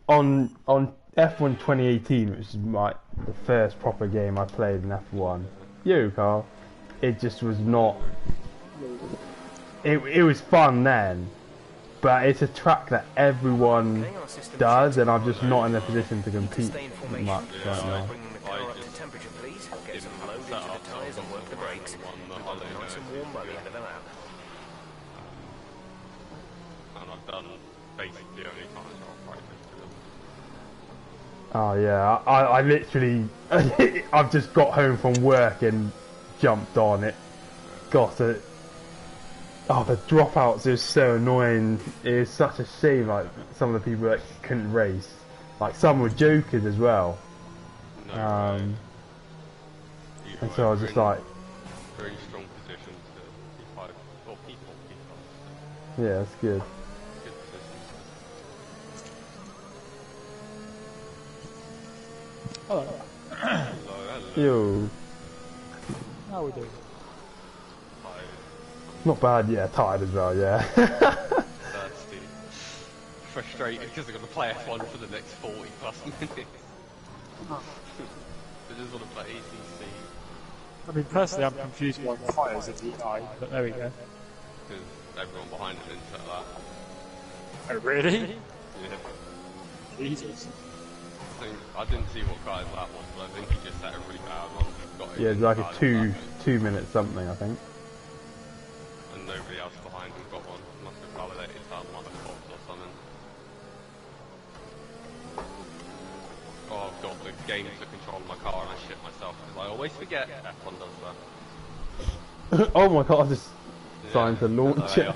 on F1 2018, which is the first proper game I played in F1. JACKOCAR, it just was not. It was fun then, but it's a track that everyone does, and I'm just not in a position to compete much right now. Get some load into the tyres and work the brakes. We've got them nice and warm by the end of the lap. And I've done basically only times I'll practice to them. Oh yeah, I literally, I've just got home from work and jumped on it. Got it. Oh, the dropouts is so annoying. It is such a shame, like, some of the people that couldn't race. Like, some were jokers as well. No, and so I was just like... Very strong position to P5, or P4. Yeah, that's good. Good position. Hello. Hello. Yo. How we doing? Not bad, yeah, tired as well, yeah. Thirsty. Frustrated because I've got to play F1 for the next 40 plus minutes. I just want to play ECC. I mean, personally, I'm confused why tyres are DI, but there we go. Because everyone behind him didn't set that. Oh, really? Yeah. Jesus. I didn't see what guy's that was, but I think he just set a really bad one. Got Yeah, it's like a 2 minute something, I think. And nobody else behind him got one. Must have validated some other cops or something. Oh, I've got the game to control my car and I shit myself because I always forget F1 does that. Oh my god, I just trying to launch it.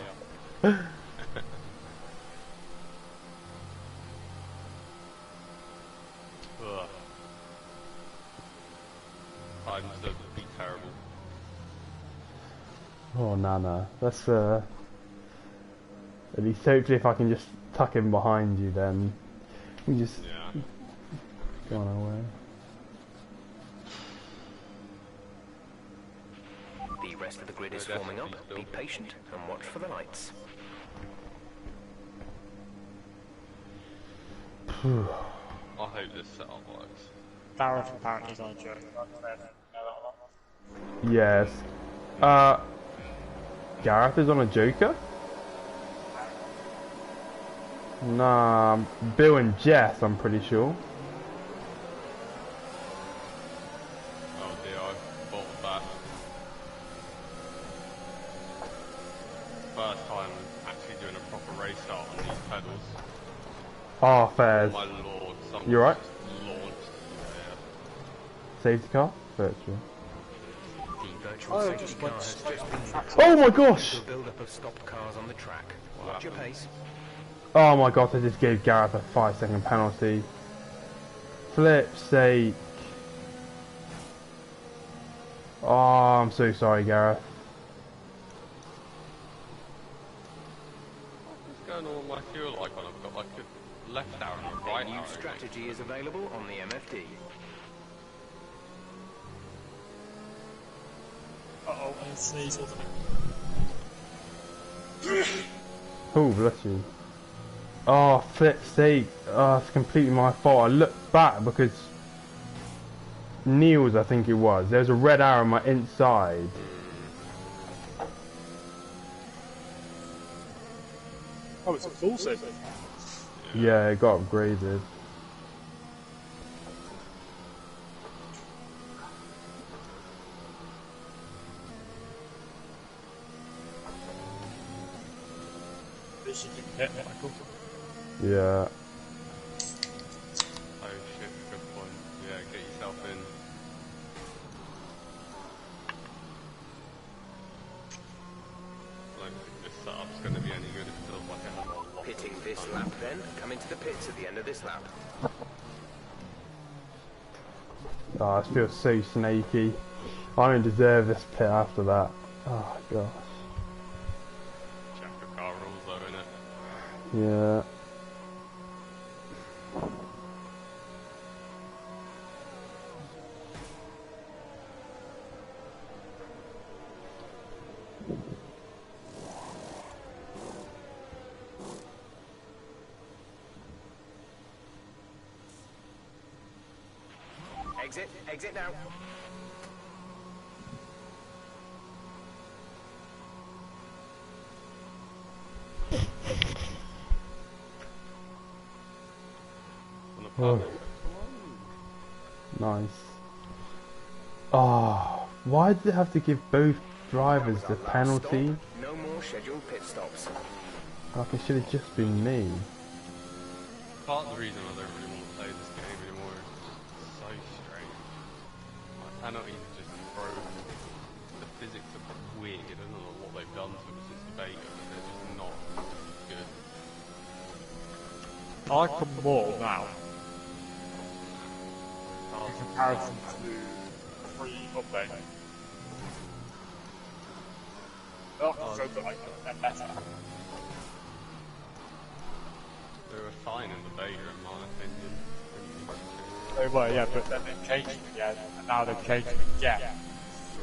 Times would be terrible. Oh, Nana. That's, at least hopefully if I can just tuck him behind you, then we just go on our way. The rest of the grid is forming up. Be patient and watch for the lights. I hope this setup works. Gareth apparently is on a joke. Yes. Gareth is on a Joker? Nah, Bill and Jess, I'm pretty sure. Oh dear, I bought that. First time actually doing a proper race start on these pedals. Ah, fairs. Oh my lord, You alright? Launched. Safety car? Virtual. The virtual safety car has just been Oh my gosh! a build-up of stopped cars on the track. Watch your pace. Oh my god, I just gave Gareth a 5-second penalty. Flip's sake. Oh, I'm so sorry, Gareth. What's going on with my fuel icon? I've got like a left arrow and a right A new arrow. strategy is available on the MFD. Uh-oh, I sneeze. Oh, bless you. Oh, flip's sake. Oh, it's completely my fault. I looked back because Neil's, I think it was. There's a red arrow on my inside. Oh, it's a full safety. Yeah, it got upgraded. This should be hit, Michael. Yeah. Oh shit, good point. Yeah, get yourself in. I don't think this setup's going to be any good if it feels like a whole lot. Pitting this lap then. Come into the pits at the end of this lap. Oh, this feels so snaky. I don't deserve this pit after that. Oh, gosh. JACKOCAR rules though, innit? Yeah. Exit. Exit now. On the Oh. paddock. Nice. Oh, why did they have to give both drivers the penalty? No more scheduled pit stops. Like, it should have just been me. Part of the reason I don't really want to play this game anymore is it's so strange. Like, penalties are just broken. The physics are weird. I don't know what they've done to them since the beta, but they're just not good. I like them more now. In comparison to pre-update. Oh, so they're like, they're better. They were fine in the beta, in my opinion. They were, yeah, but then they changed them again, and now they've changed them again. Yeah,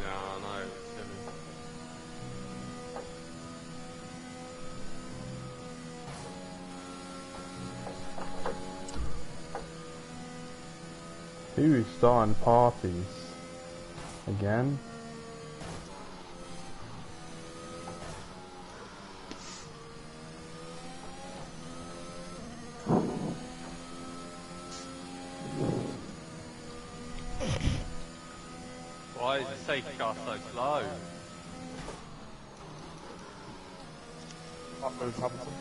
I know, it's silly. Who is starting parties? Again? Why is the safety car so slow? That moves Hamilton.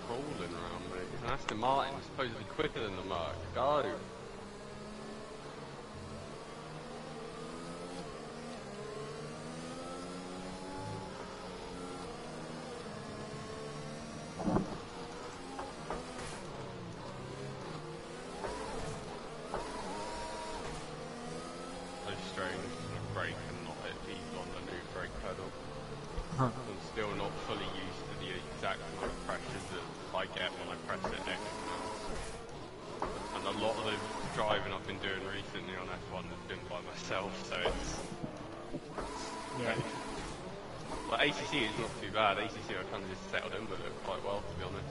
Crawling around me. It's an Aston Martin, it's supposed to be quicker than the Merc. Go! So strange, to brake and not hit people on the new brake pedal. I'm still not fully used to the exact amount of pressure that I get when I press it next to. And a lot of the driving I've been doing recently on F1 has been by myself, so it's... Yeah. But ACC is not too bad. ACC I kind of just settled in with it quite well, to be honest.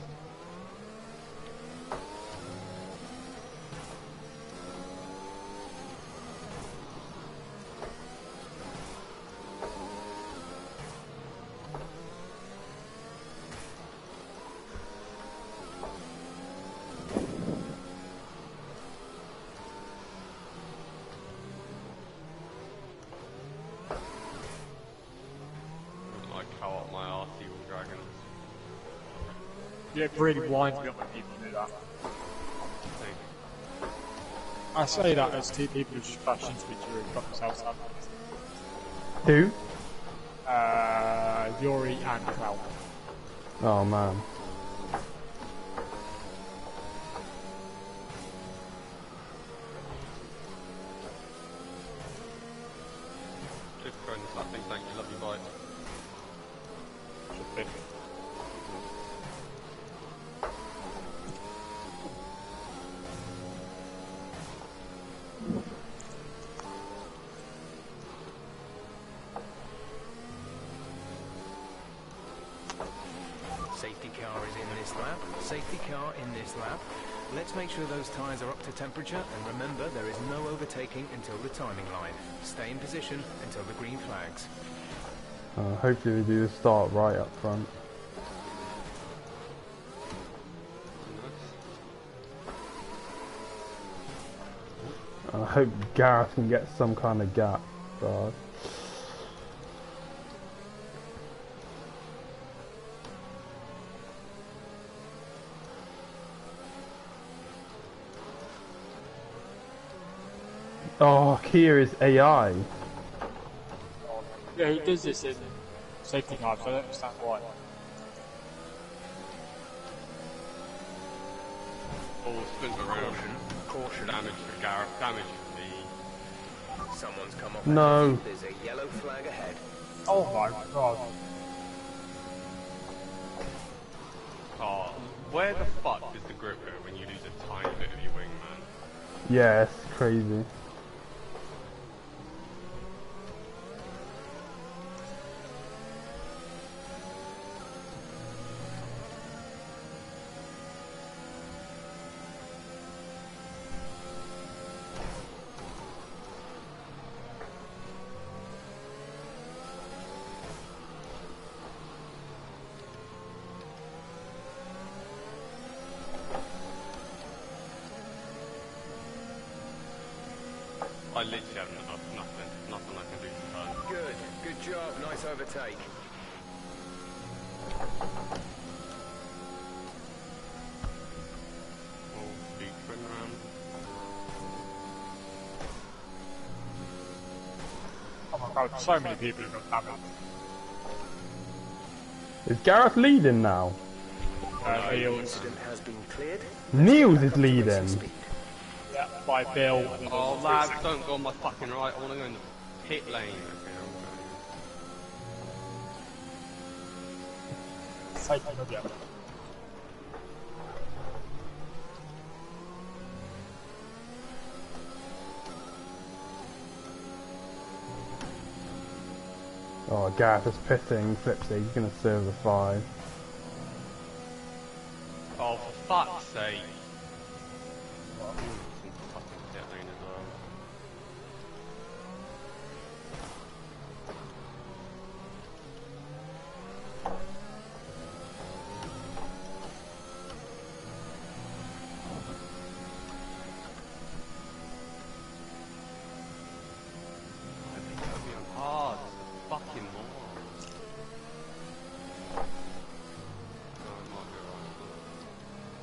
Yeah, it really winds me up when people do that. I say that as two people who just crashed into each other and got themselves out. Who? Yuri and Cloud. Oh man. Good friends, I think, thank you, love you, bye. Should be. Safety car is in this lap. Safety car in this lap. Let's make sure those tyres are up to temperature, and remember there is no overtaking until the timing line. Stay in position until the green flags. Hopefully we do the start right up front. And I hope Gareth can get some kind of gap. God. Oh, Kia is AI. Yeah, he does this in safety cars, so I don't understand why. All spin around. Caution. Damage for Gareth, damage for me. Someone's come up. No. ahead. There's a yellow flag ahead. Oh my god. Oh, where the fuck does the grip go when you lose a tiny bit of your wing, man? Yeah, it's crazy. literally have nothing I can do for turn. Good job. Nice overtake. Oh, speed twin round. Oh my god, so many people have got damage. Is Gareth leading now? Neils. Incident has been cleared. Niels is leading. Yeah, by Bill. Oh, lads, don't go on my fucking right. I want to go in the pit lane. Okay, Taking a bit. Oh, Gareth is pitting. Flipsy, he's going to serve the 5. oh, for fuck's sake. Fucking pit lane as well. Hard. Fucking moron.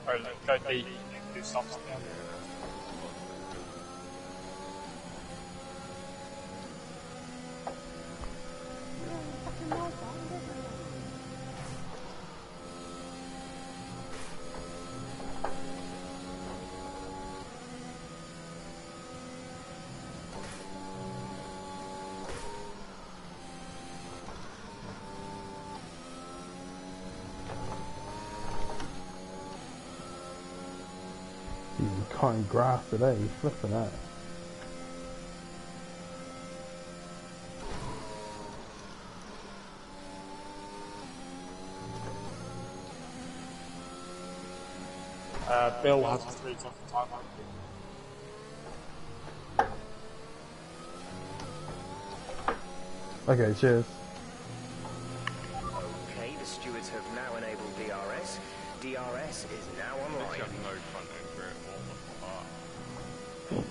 Oh, look, go deep. Do something. He's cutting grass today. He's flipping that. Bill has 3 seconds time. Okay, cheers. Okay, the stewards have now enabled DRS. DRS is now online. Literally have no front end for it. What the fuck?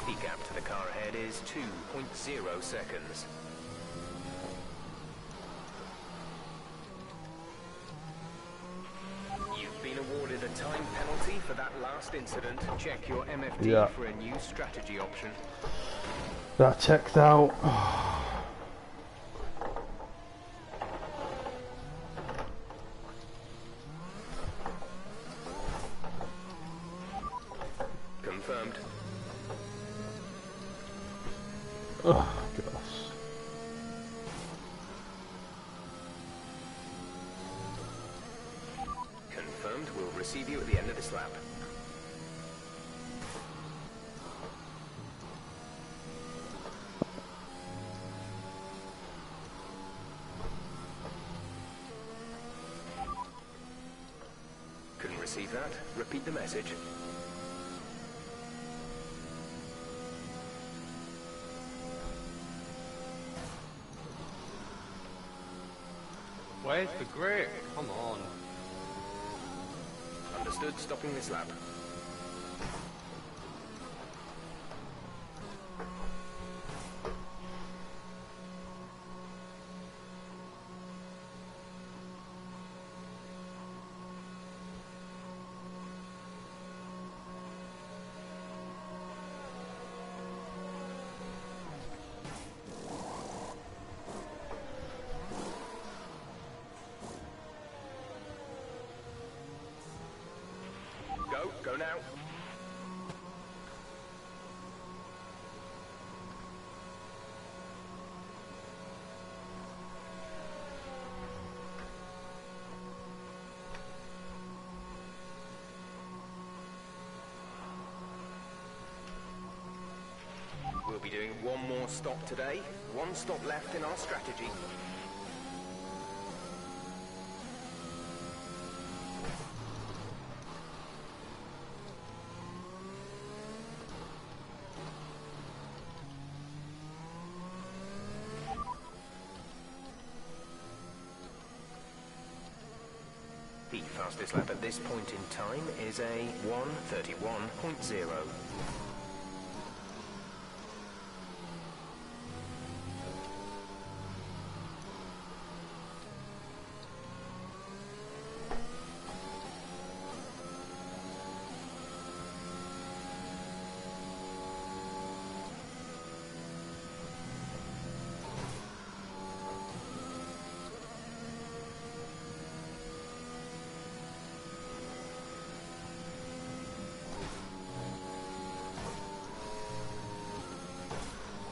The gap to the car ahead is 2.0 seconds. You've been awarded a time penalty for that last incident. Check your MFD Yeah. for a new strategy option. That checks out. Confirmed. Oh, gosh. Confirmed. We'll receive you at the end of this lap. Couldn't receive that. Repeat the message. Where's the grip? Come on. Understood. Stopping this lap. Go now. We'll be doing one more stop today. One stop left in our strategy. Fastest lap at this point in time is a 1:31.0.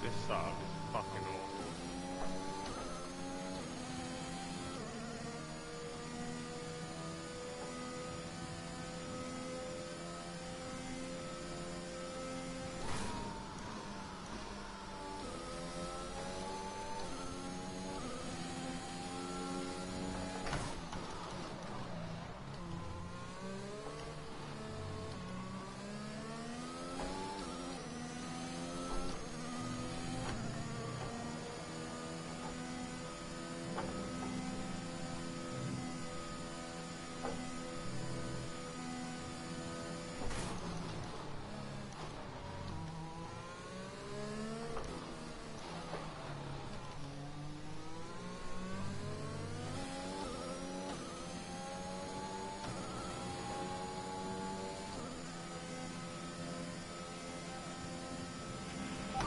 This setup is fucking awful.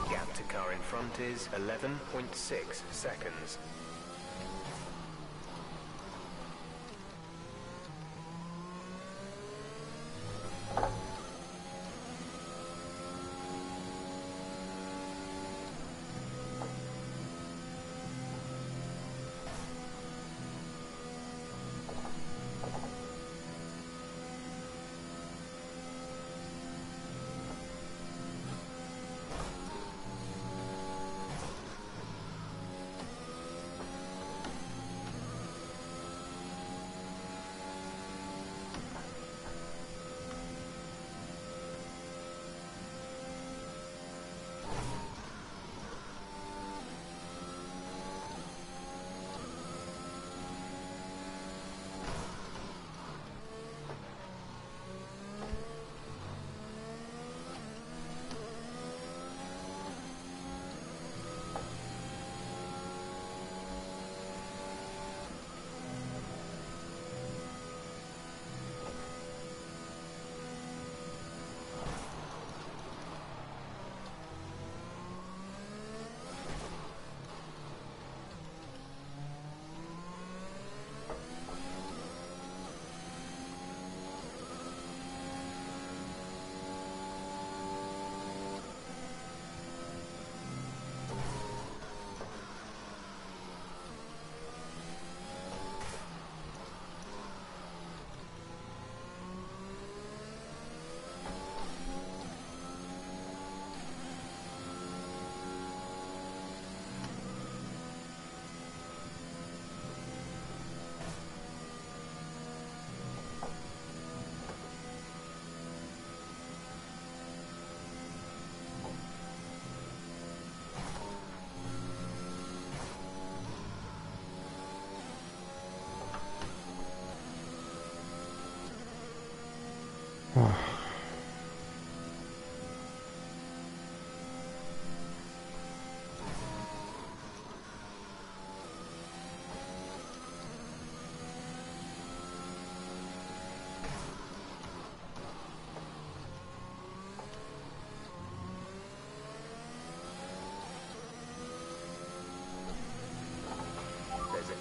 Gap to car in front is 11.6 seconds.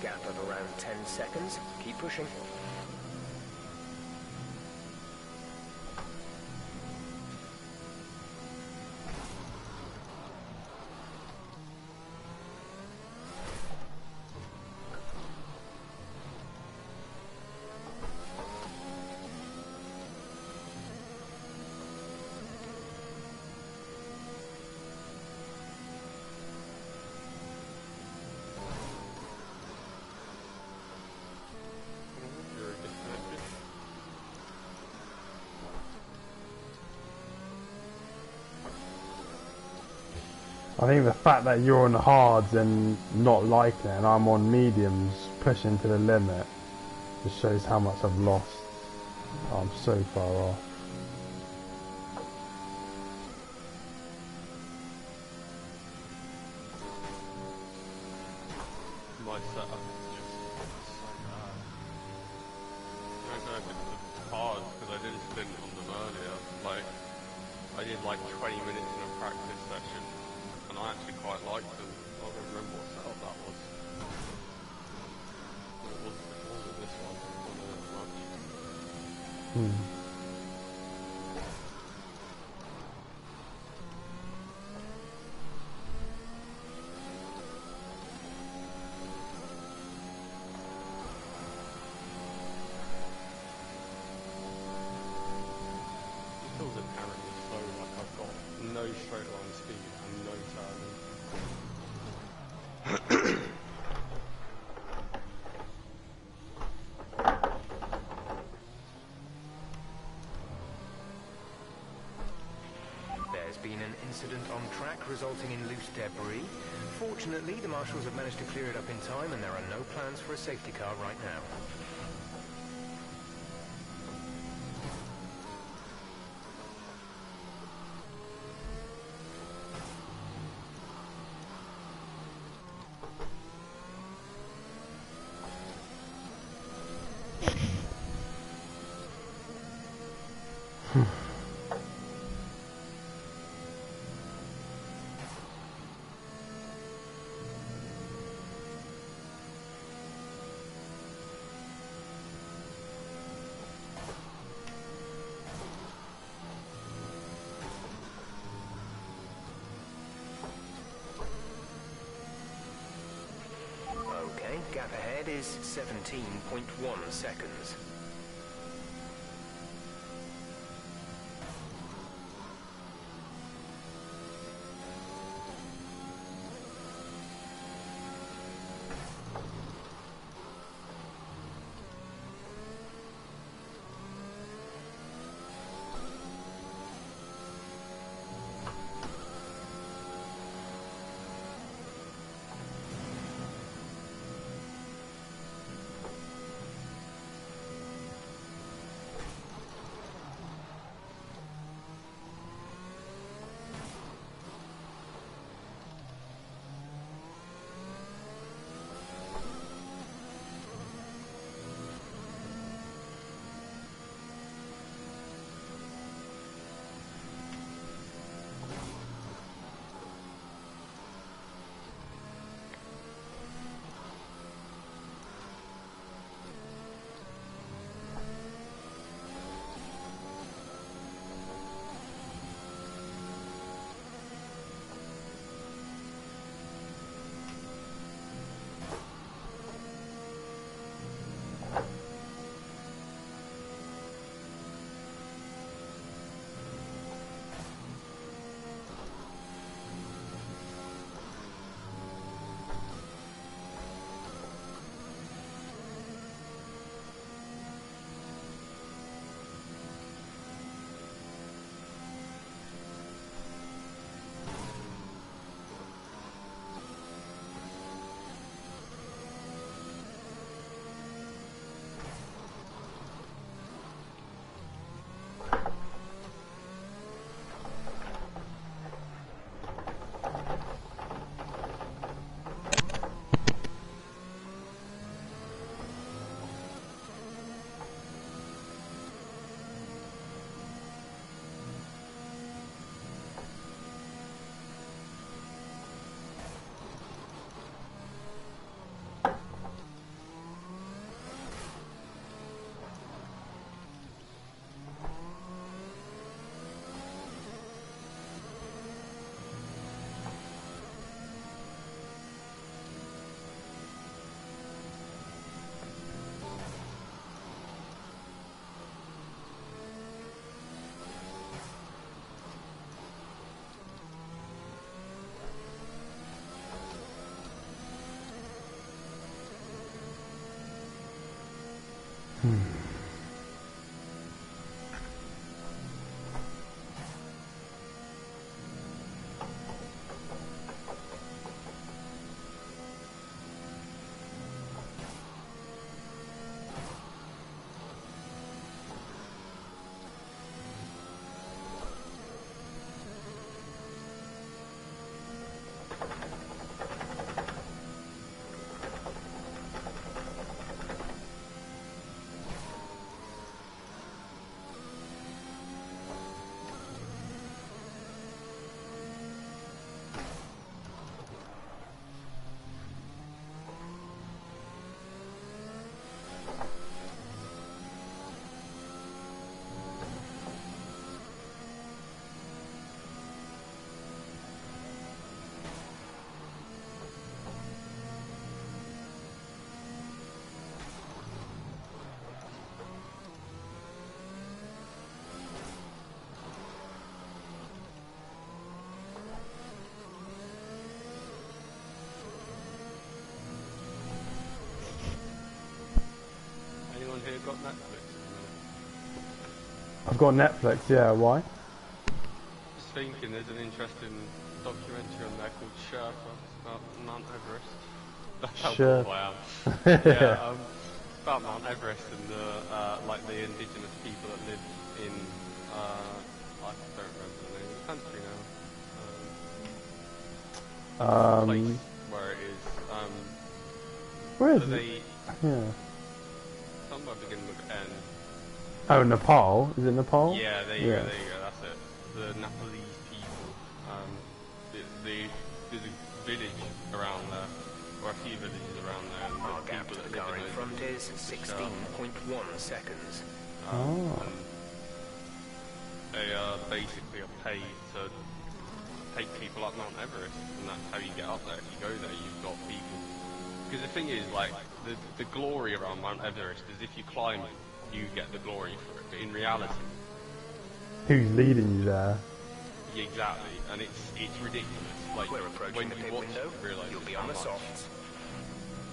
Gap of around 10 seconds. Keep pushing. I think the fact that you're on hards and not liking it, and I'm on mediums pushing to the limit, just shows how much I've lost. I'm so far off. My setup is just so bad. I don't know if it's the cards, because I did a stint on them earlier. Like, I did like 20 minutes in a practice session, and I actually quite liked them. I don't remember what setup that was. It wasn't this one. It wasn't as much. It feels inherently slow, like I've got no straight line speed and no turning. There's been an incident on track resulting in loose debris. Fortunately, the marshals have managed to clear it up in time, and there are no plans for a safety car right now. Okay, gap ahead is 17.1 seconds. I've got Netflix, yeah, why? Just thinking, there's an interesting documentary on there called Sherpa about Mount Everest. That's how Sure. cool I am. Yeah, about Mount Everest and the like the indigenous people that live in I don't remember the name of the country now. Place where it is. Where is so it? they Yeah. somewhere beginning with N. Oh, Nepal? Is it Nepal? Yeah, there you go, that's it. The Nepalese people. There's a village around there, or a few villages around there, and Our the gap people to that the live car in in those front villages is just, 16.1 seconds. and they basically are paid to take people up Mount Everest, and that's how you get up there. If you go there, you've got people. Because the thing is, like, the glory around Mount Everest is if you climb it, you get the glory for it. But in reality, Who's leading you there? exactly, and it's ridiculous. Like, We're approaching when the you pit watch window. it, you realise You'll be how on the much, softs.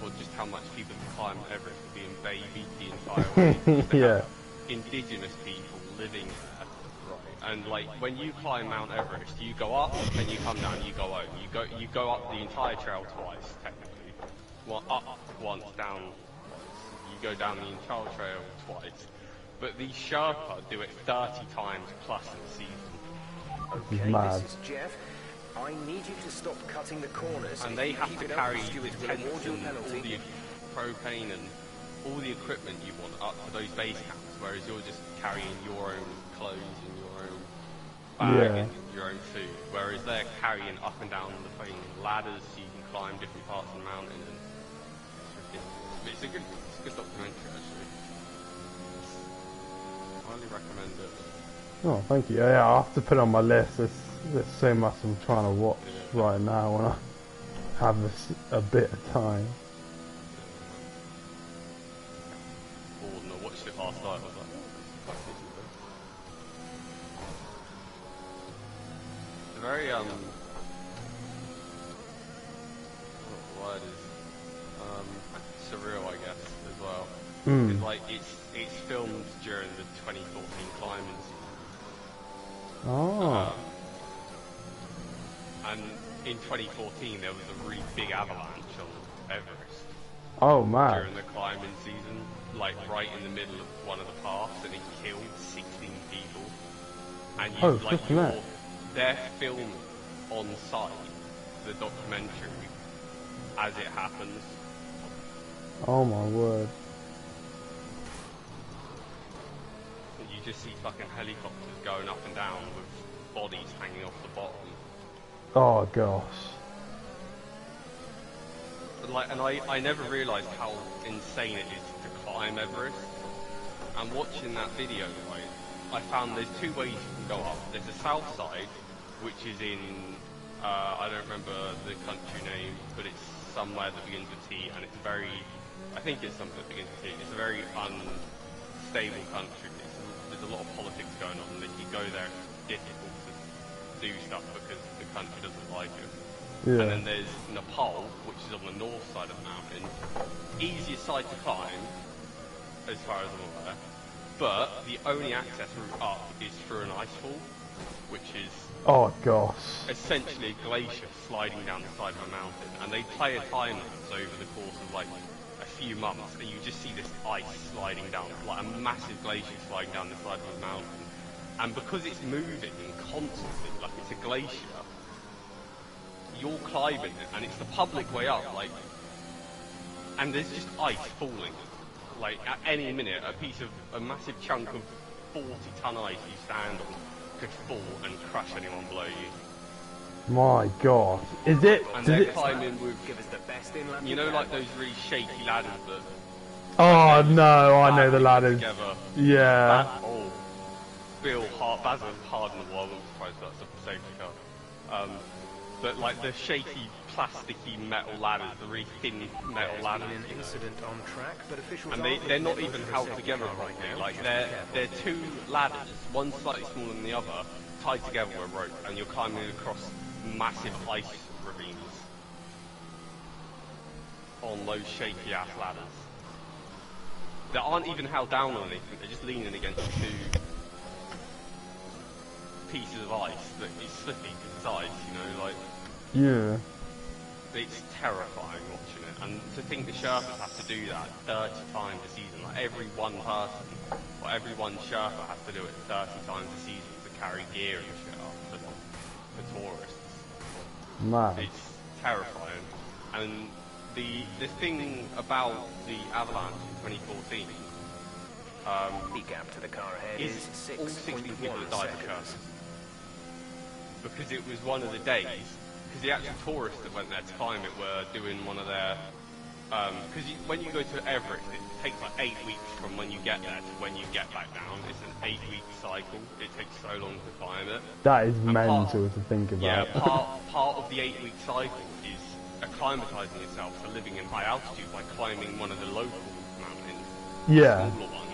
or just how much people climb Everest are being babied the entire way. Because they Yeah. have indigenous people living there, right? And like, when you climb Mount Everest, you go up and you come down, you go home. You go up the entire trail twice, technically. Well, up once, down once. You go down the entire trail twice. But these Sherpa do it 30 times plus in a season. Okay, mad. this is Jeff. I need you to stop cutting the corners. And If they you have keep to it up, carry the the stewards will tents award you a and all penalty. the propane and all the equipment you want up to those base camps, whereas you're just carrying your own clothes and your own bag Yeah. and your own food, whereas they're carrying up and down the fucking ladders so you can climb different parts of the mountain. And it's a good documentary, actually. Highly recommend it. Oh, thank you. Yeah, I'll have to put it on my list. There's so much I'm trying to watch right now when I have a bit of time. I watched it last night. I was like, oh, this is good. It's very I don't know what the word is, surreal, I guess, as well. Because like it's filmed during the 2014 climbing season. Oh. And in 2014 there was a really big avalanche on Everest Oh, man. during the climbing season, like right in the middle of one of the paths, and it killed 16 people. And you, flipping heck. they're filming on site the documentary as it happens. Oh, my word. And you just see fucking helicopters going up and down with bodies hanging off the bottom. Oh, gosh. And I never realised how insane it is to climb Everest. And watching that video, right, I found there's two ways you can go up. There's the south side, which is in, I don't remember the country name, but it's somewhere that begins with T, and it's very, I think it's something that begins with T. It's a very unstable country. There's a lot of politics going on, and if you go there, it's difficult to do stuff because the country doesn't like it. Yeah. And then there's Nepal, which is on the north side of the mountain. Easiest side to climb, as far as I'm aware. But the only access route up is through an icefall, which is Oh, gosh. essentially a glacier sliding down the side of a mountain. And they play a time lapse over the course of like a few months, and you just see this ice sliding down, like a massive glacier sliding down the side of a mountain. And because it's moving constantly, like it's a glacier, you're climbing it, and it's the public way up, like, and there's just ice falling. Like, at any minute, a massive chunk of 40-ton ice you stand on could fall and crush anyone below you. My God. Is it? And Does they're it? climbing with, Give us the best inland you know, we like can. those really shaky ladders that... Oh, no, I know the ladders. Together. Yeah. Basil Hardenable, I wasn't surprised that's a safety car. But like the shaky, plasticky metal ladders, the really thin metal There's ladders, been an you know. incident on track, but officials And aren't they're looking not at even much of a held safety together car right properly. now. Like Just be they're careful. two ladders, one slightly smaller than the other, tied together with a rope, and you're climbing across massive ice ravines on those shaky ass ladders. They aren't even held down on anything, they're just leaning against two pieces of ice that is slipping because it's ice, you know, like, Yeah. it's terrifying watching it. And to think the Sherpas have to do that 30 times a season, like every one person, or every one Sherpa has to do it 30 times a season to carry gear and shit up for tourists. Man. It's terrifying. And the thing about the avalanche in 2014, The gap to the car ahead is is all 16 people 6.1 that died of seconds. Sherpas. Because it was one of the days, because the actual tourists that went there to climb it were doing one of their, because when you go to Everest, it takes like 8 weeks from when you get there to when you get back down. It's an 8-week cycle. It takes so long to climb it. That is And mental to think Yeah, about. part of the 8-week cycle is acclimatizing yourself to living in high altitude by climbing one of the local mountains, Yeah. smaller ones,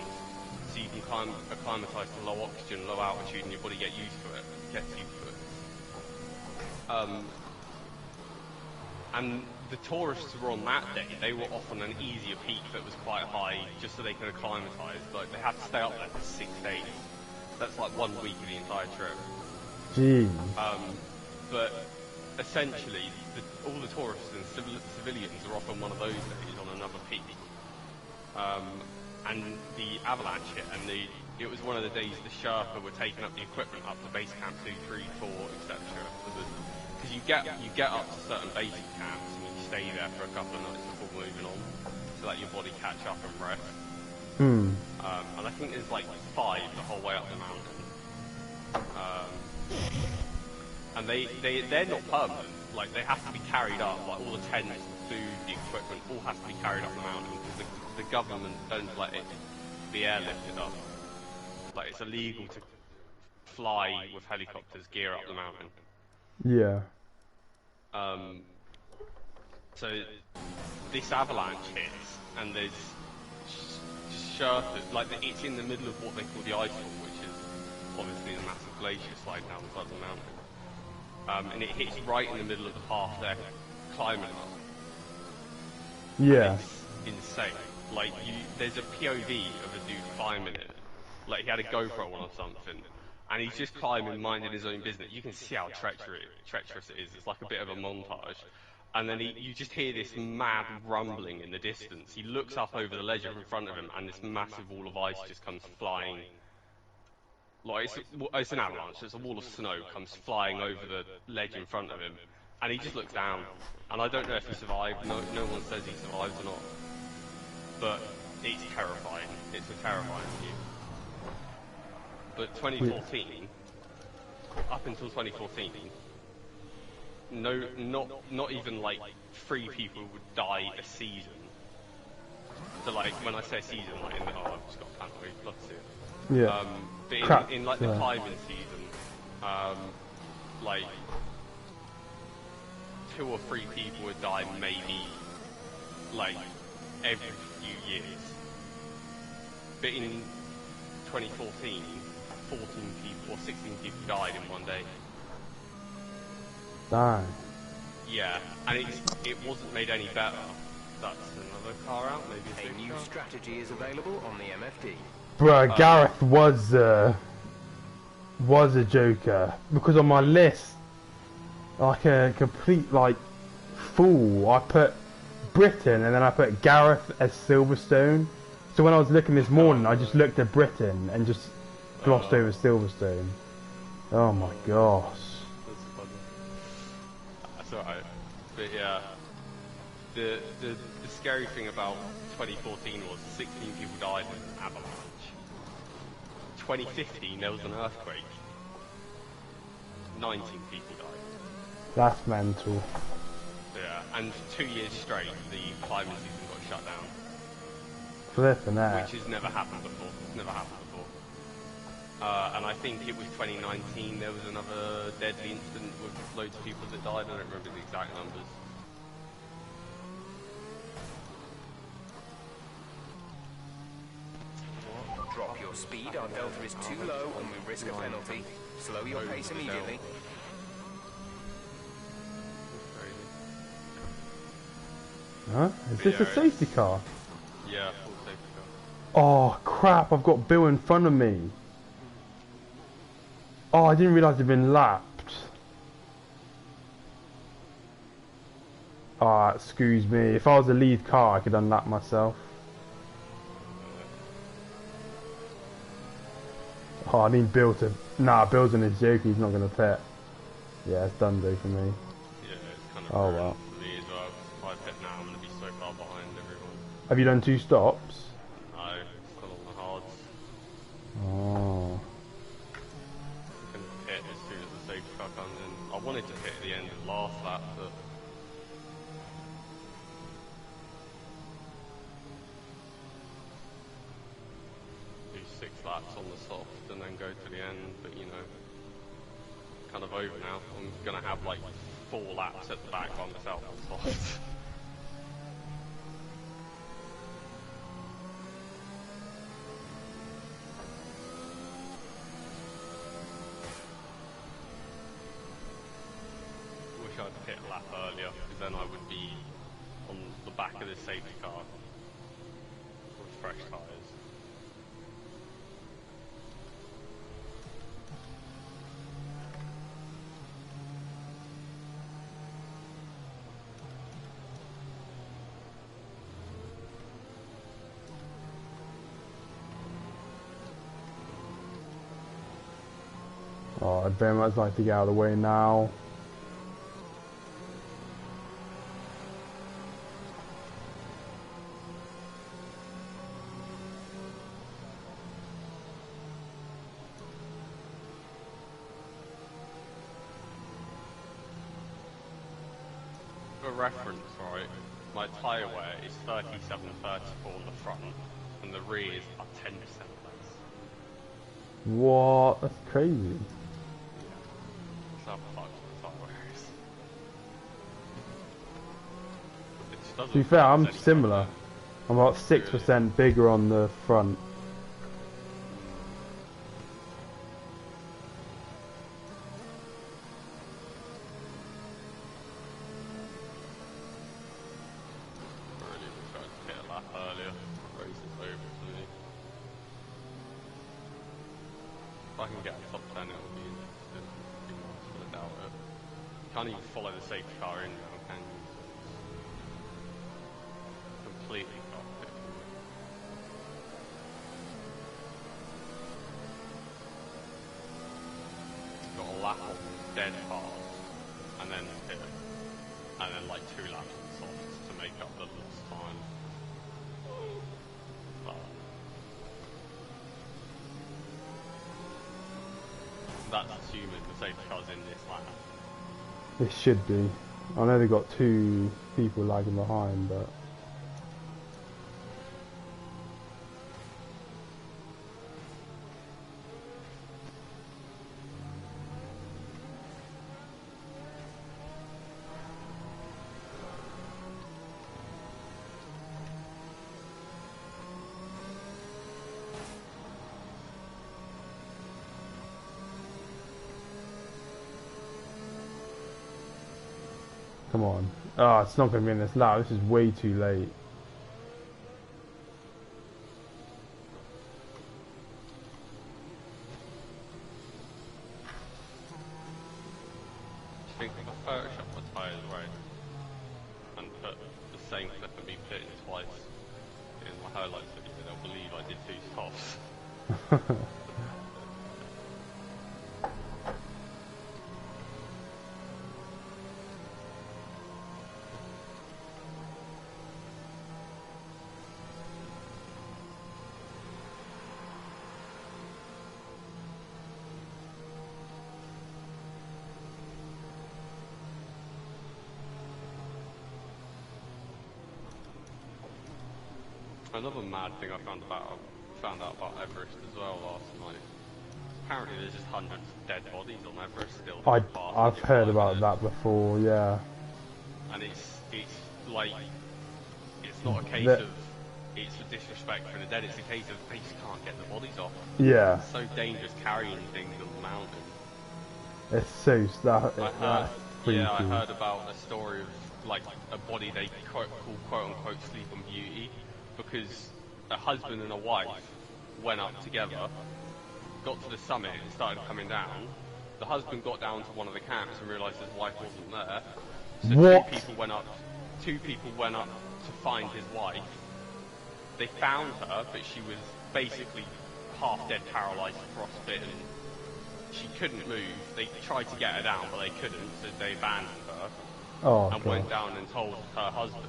so you can acclimatize to low oxygen, low altitude, and your body gets used to it. And the tourists who were on that day, they were off on an easier peak that was quite high, just so they could acclimatise. Like, they had to stay up there for 6 days. That's like 1 week of the entire trip. Jeez. But essentially, all the tourists and civilians are off on one of those days on another peak. And the avalanche hit, and it was one of the days the Sherpa were taking up the equipment up to base camp 2, 3, 4, etc. Because you get up to certain basic camps and you stay there for a couple of nights before moving on, to let your body catch up and rest. Hmm. And I think there's like 5 the whole way up the mountain. And they're not permanent. Like, they have to be carried up. Like, all the tents, the food, the equipment, all has to be carried up the mountain because the government don't let it be airlifted up. Like, it's illegal to fly with helicopters gear up the mountain. Yeah. So this avalanche hits, and there's Sherpas, like, it's in the middle of what they call the ice fall, which is obviously a massive glacier sliding down the side of the mountain. And it hits right in the middle of the path they're climbing up. Yeah. It's insane. Like, there's a POV of a dude climbing it. Like, he had a GoPro on or something. And he's just climbing, minding his own business. You can see how treacherous it is. It's like a bit of a montage. And then you just hear this mad rumbling in the distance. He looks up over the ledge in front of him, and this massive wall of ice just comes flying. Like, it's an avalanche. It's a wall of snow comes flying over the ledge in front of him. And he just looks down. And I don't know if he survived. No one says he survived or not. But it's terrifying. It's a terrifying view. But 2014, up until 2014, not even like 3 people would die a season. So, like, when I say season, like, I've just got a plan for you, love to see it. Yeah. But in like the climbing season, like 2 or 3 people would die maybe like every few years. But in 2014, 14 people or 16 people died in one day. Damn. Yeah, and it wasn't made any better. That's another car out, maybe A new strategy is available on the MFD. Bruh, Gareth was a joker, because on my list, like a complete like fool, I put Britain and then I put Gareth as Silverstone. So when I was looking this morning, I just looked at Britain and just glossed over Silverstone. Oh my gosh. That's alright. But yeah, the scary thing about 2014 was 16 people died in an avalanche. 2015 there was an earthquake. 19 people died. That's mental. Yeah, and 2 years straight the climbing season got shut down. Flipping that. Which has never happened before. It's never happened before. And I think it was 2019 there was another deadly incident with loads of people that died. I don't remember the exact numbers. Drop your speed, our delta is too low and we risk a penalty. Slow your pace immediately. Huh? Is this a safety car? Yeah, full safety car. Oh crap, I've got Bill in front of me. Oh, I didn't realise it'd been lapped. Ah, excuse me. If I was the lead car, I could unlap myself. Oh, I need Bill to... Nah, Bill's in his joke, he's not going to pit. Yeah, it's done though for me. Yeah, it's kind of Oh well. for me as well. If I pit now, I'm going to be so far behind everyone. Have you done 2 stops? No, still on the hards. Oh. I'm going to pit as soon as the safety car comes in. I wanted to pit at the end of the last lap, but... do 6 laps on the soft and then go to the end, but you know... kind of over now. I'm gonna have like 4 laps at the back by myself on soft. Wish I'd hit a lap earlier, because then I would be on the back of the safety car with fresh tyres. Oh, I'd very much like to get out of the way now. For reference, right, my tyre wear is 37-34 on the front, and the rears are 10% less. What? That's crazy. So how much the tyre wear is. It just doesn't To be fair, I'm make sense similar. I'm about 6% bigger on the front. Really wish I'd hit a lap earlier. Race is over for me. If I can get a top 10, it'll be interesting. Be nice, but I doubt it. You can't even follow the safety car in now, can you? So completely cockpit. Got a lap on dead hard, and then hit it. And then like 2 laps on softs to make up the lost time. But that's assuming the safety car's in this lap. It should be. I know they've got 2 people lagging behind, but... Come on. Ah, it's not going to be in this lap. This is way too late. I think if I Photoshop my tyres right and put the same clip of me pitting twice in my highlights video, they'll believe I did 2 stops. Another mad thing I found out about Everest as well last night. Apparently there's just hundreds of dead bodies on Everest still. I've heard about that before, yeah. And it's like, it's not a case of it's a disrespect for the dead, it's a case of they just can't get the bodies off. Yeah. It's so dangerous carrying things on the mountain. It's so stuff. I heard about a story of like a body they call quote unquote Sleeping Beauty, because a husband and a wife went up together got to the summit and started coming down. The husband got down to one of the camps and realised his wife wasn't there. So What? two people went up to find his wife. They found her, but she was basically half dead, paralysed, frostbitten. She couldn't move. They tried to get her down, but they couldn't, so they abandoned her. Oh, and God. went down and told her husband.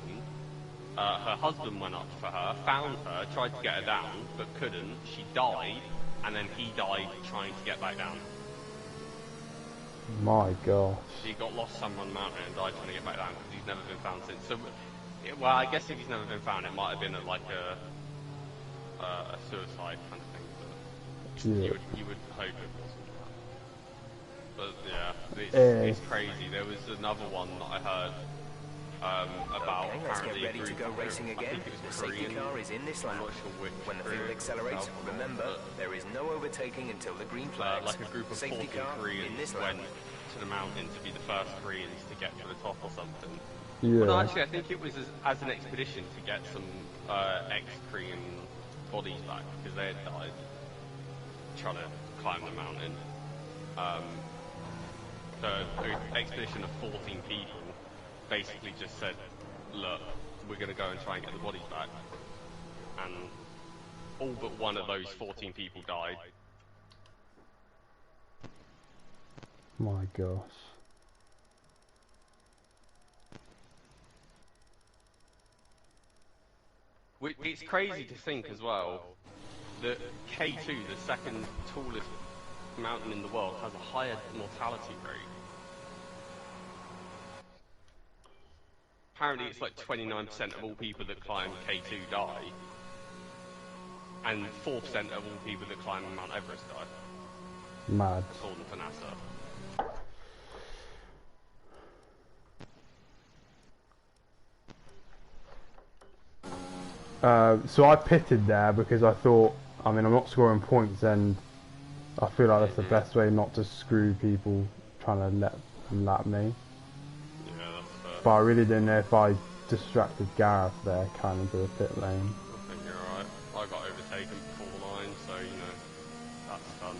Her husband went up for her, found her, tried to get her down, but couldn't. She died, and then he died trying to get back down. My gosh. He got lost somewhere on the mountain and died trying to get back down because he's never been found since. So, well, I guess if he's never been found, it might have been a suicide kind of thing. But Yeah. you would hope it wasn't that. But yeah, it's crazy. There was another one that I heard about. Okay, let's get ready to go racing again. The safety car is in this lap. I'm not sure which when the field accelerates, remember, there is no overtaking until the green flags. Like a group of safety 40 car Koreans in this lap. went to the mountain to be the first Koreans to get to the top or something. Yeah. Well, no, actually, I think it was as an expedition to get some ex-Korean bodies back because they had died trying to climb the mountain. So an expedition of 14 people basically just said, look, we're going to go and try and get the bodies back. And all but one of those 14 people died. My gosh. It's crazy to think as well that K2, the second tallest mountain in the world, has a higher mortality rate. Apparently it's like 29% of all people that climb K2 die, and 4% of all people that climb Mount Everest die. Mad. According to NASA. So I pitted there because I thought, I mean, I'm not scoring points, and I feel like that's the best way not to screw people trying to let them lap me. Yeah, that's fair. But I really don't know if I distracted Gareth there, kind of, to the pit lane. I think you're right. I got overtaken before the line, so, you know, that's fun.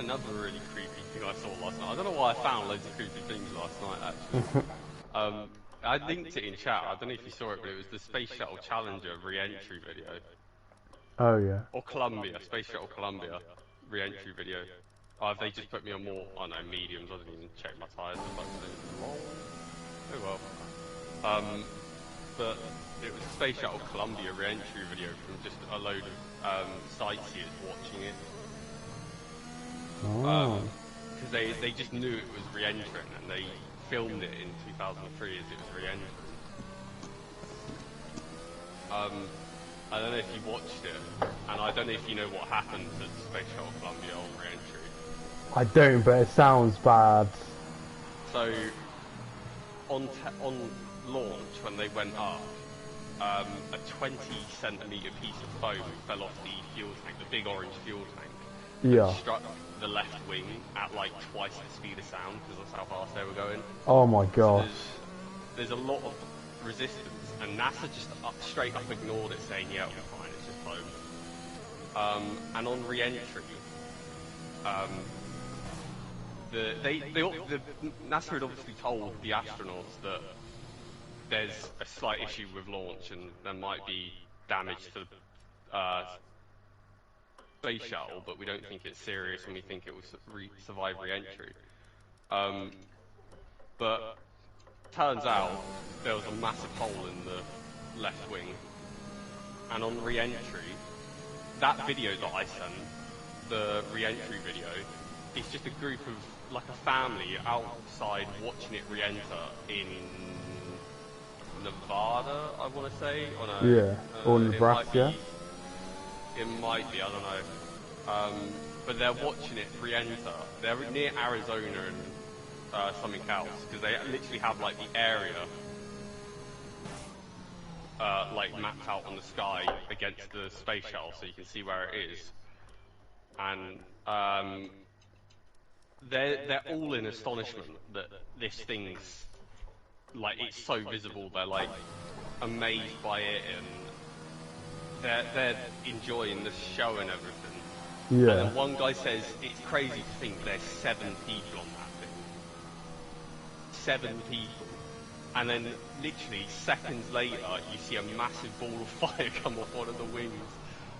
Another really creepy thing I saw last night. I don't know why I found loads of creepy things last night, actually. I linked it in chat. I don't know if you saw it, but it was the Space Shuttle Challenger re-entry video. Oh, yeah. Or Columbia, Space Shuttle Columbia re-entry video. Oh, have they just put me on more, I don't know, mediums? I didn't even check my tyres. Oh well. But it was a Space Shuttle Columbia re-entry video from just a load of sightseers watching it. Oh. Because they just knew it was re-entering, and they filmed it in 2003 as it was re-entering. I don't know if you watched it, and I don't know if you know what happened to the Space Shuttle Columbia on re-entry. I don't, but it sounds bad. So, on launch, when they went up, a 20-centimetre piece of foam fell off the fuel tank, the big orange fuel tank. Yeah. And struck the left wing at like twice the speed of sound, because that's how fast they were going. Oh my gosh. So there's a lot of resistance, and NASA just straight up ignored it, saying, yeah, it'll be fine, it's just foam. And on re-entry, NASA had obviously told the astronauts that there's a slight issue with launch, and there might be damage to the Space Shuttle, but we don't think it's serious, and we think it will survive re-entry. But turns out there was a massive hole in the left wing, and on re-entry, that video that I sent, the re-entry video, is just a group of, like a family outside watching it re-enter in Nevada, I want to say, on a... Yeah, or Nebraska. It might be, I don't know. but they're watching it re-enter. They're near Arizona and something else, because they literally have like the area like mapped out on the sky against the space shuttle, so you can see where it is. And they're all in astonishment that this thing's like, it's so visible. They're like amazed by it, and they're enjoying the show and everything. Yeah. And then one guy says it's crazy to think there's 7 people on that thing. 7 people. And then literally seconds later, you see a massive ball of fire come off one of the wings.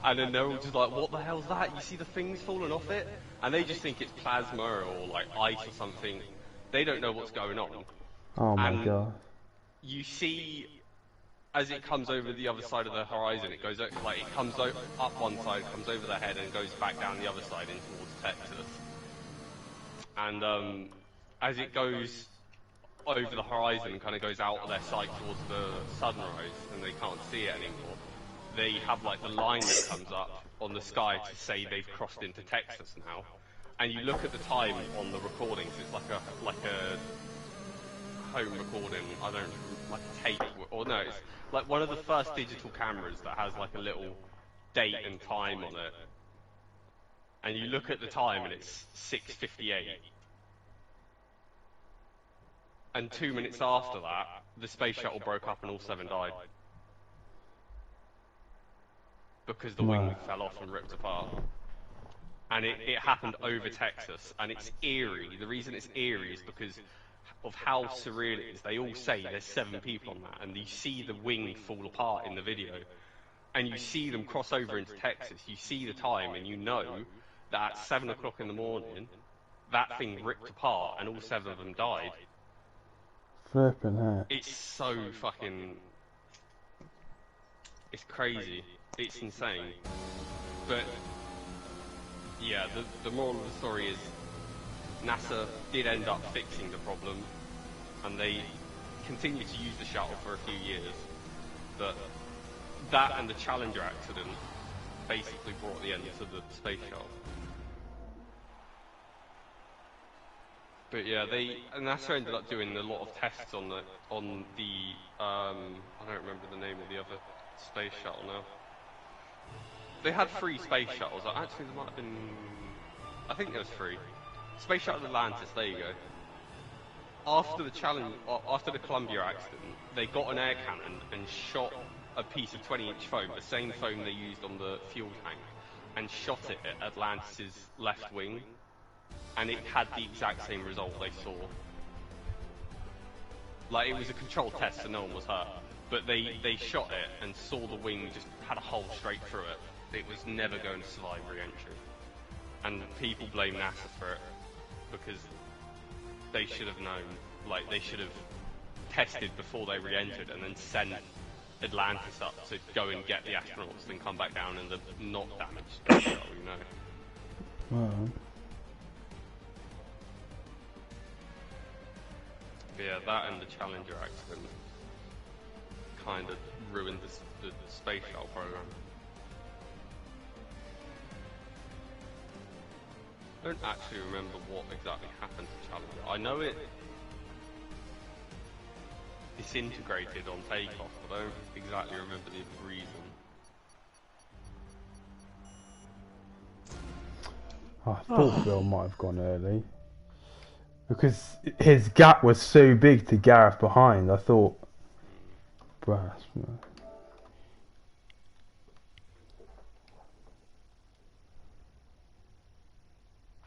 And then they're all just like, what the hell's that? You see the things falling off it? And they just think it's plasma or like ice or something. They don't know what's going on. Oh my god. You see, as it comes over the other side of the horizon, it goes like, it comes up one side, comes over their head, and goes back down the other side in towards Texas. And as it goes over the horizon and kind of goes out of their sight towards the sunrise, and they can't see it anymore, they have like the line that comes up on the sky to say they've crossed into Texas now. And you look at the time on the recordings, it's like a home recording, I don't, like a tape, or no, it's like one of the first digital cameras that has like a little date and time on it. And you look at the time and it's 6:58. And 2 minutes after that, the space shuttle broke up and all 7 died. Because the wing fell off and ripped apart. And it happened over Texas, and it's eerie. The reason it's eerie is because of how surreal it is. They all say there's 7 people on that, and you see the wing fall apart in the video. And you see them cross over into Texas, you see the time, and you know that at 7 o'clock in the morning, that thing ripped apart and all 7 of them died. Flipping heck. It's so fucking... It's crazy. It's insane. But, yeah, the moral of the story is NASA did end up fixing the problem, and they continued to use the shuttle for a few years. But that and the Challenger accident basically brought the end to the space shuttle. But yeah, NASA ended up doing a lot of tests on the I don't remember the name of the other space shuttle now. They had 3 space shuttles. Actually, there might have been, I think there was 3. Space Shuttle Atlantis. There you go. After the Columbia accident, they got an air cannon and shot a piece of 20-inch foam, the same foam they used on the fuel tank, and shot it at Atlantis' left wing. And it had the exact same result they saw. Like, it was a controlled test, so no one was hurt. But they shot it and saw the wing just had a hole straight through it. It was never going to survive re-entry. And people blame NASA for it, because they should have known. Like, they should have tested before they re-entered and then sent Atlantis up to go and get the astronauts and come back down and not damage the shuttle, you know. Wow. Yeah, that and the Challenger accident kind of ruined the space shuttle program. I don't actually remember what exactly happened to Challenger. I know it disintegrated on takeoff, but I don't exactly remember the reason. I thought Bill might have gone early. Because his gap was so big to Gareth behind, I thought, brass, man.